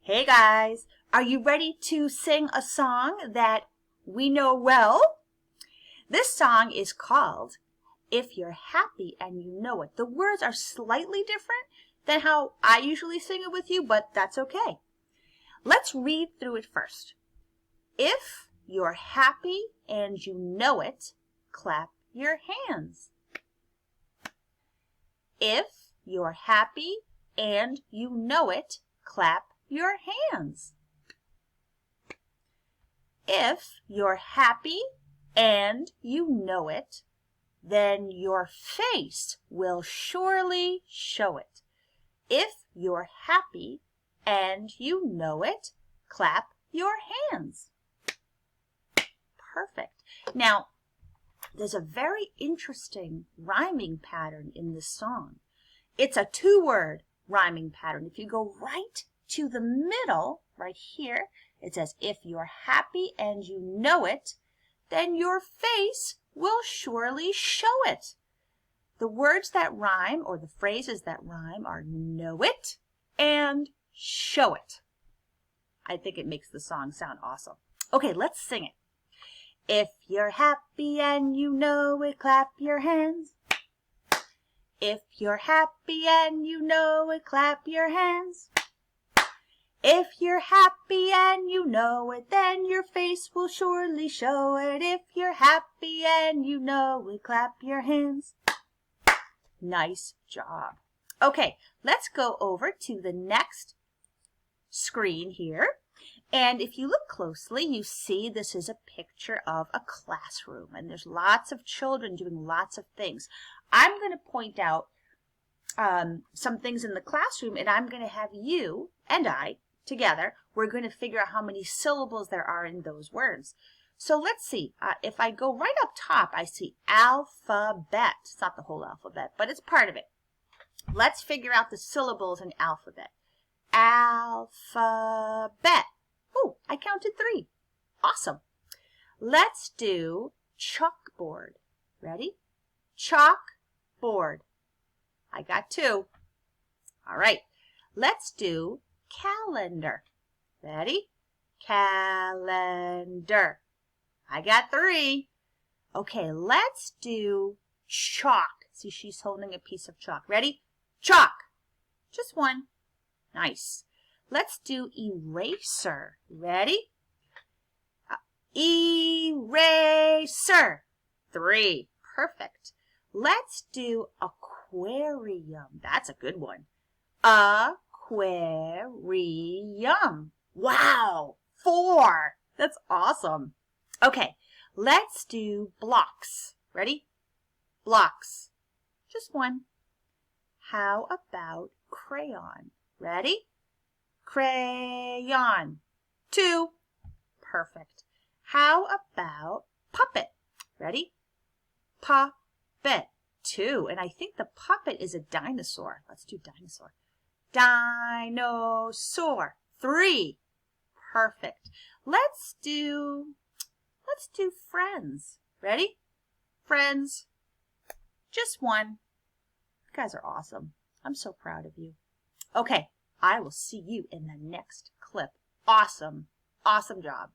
Hey guys, are you ready to sing a song that we know well? This song is called If You're Happy and You Know It. The words are slightly different than how I usually sing it with you, but that's okay. Let's read through it first. If you're happy and you know it, clap your hands. If you're happy and you know it, clap your hands. If you're happy and you know it, then your face will surely show it. If you're happy and you know it, clap your hands. Perfect. Now, there's a very interesting rhyming pattern in this song. It's a two-word rhyming pattern. If you go right to the middle, right here, it says, if you're happy and you know it, then your face will surely show it. The words that rhyme, or the phrases that rhyme, are know it and show it. I think it makes the song sound awesome. Okay, let's sing it. If you're happy and you know it, clap your hands. If you're happy and you know it, clap your hands. If you're happy and you know it, then your face will surely show it. If you're happy and you know it, clap your hands. Nice job. Okay, let's go over to the next screen here. And if you look closely, you see this is a picture of a classroom. And there's lots of children doing lots of things. I'm going to point out some things in the classroom, and I'm going to have you and I together. We're going to figure out how many syllables there are in those words. So let's see. If I go right up top, I see alphabet. It's not the whole alphabet, but it's part of it. Let's figure out the syllables in alphabet. Alphabet. Oh, I counted 3. Awesome. Let's do chalkboard. Ready? Chalkboard. I got 2. All right. Let's do calendar. Ready? Calendar. I got 3. Okay, let's do chalk. See, she's holding a piece of chalk. Ready? Chalk. Just 1. Nice. Let's do eraser. Ready? Eraser. 3. Perfect. Let's do aquarium. That's a good one. Aquarium. Wow. 4. That's awesome. Okay, let's do blocks. Ready? Blocks. Just 1. How about crayon? Ready? Crayon. 2. Perfect. How about puppet? Ready? Puppet. 2. And I think the puppet is a dinosaur. Let's do dinosaur. Dinosaur. 3. Perfect. Let's do friends. Ready? Friends. Just 1. You guys are awesome. I'm so proud of you. Okay, I will see you in the next clip. Awesome. Awesome job.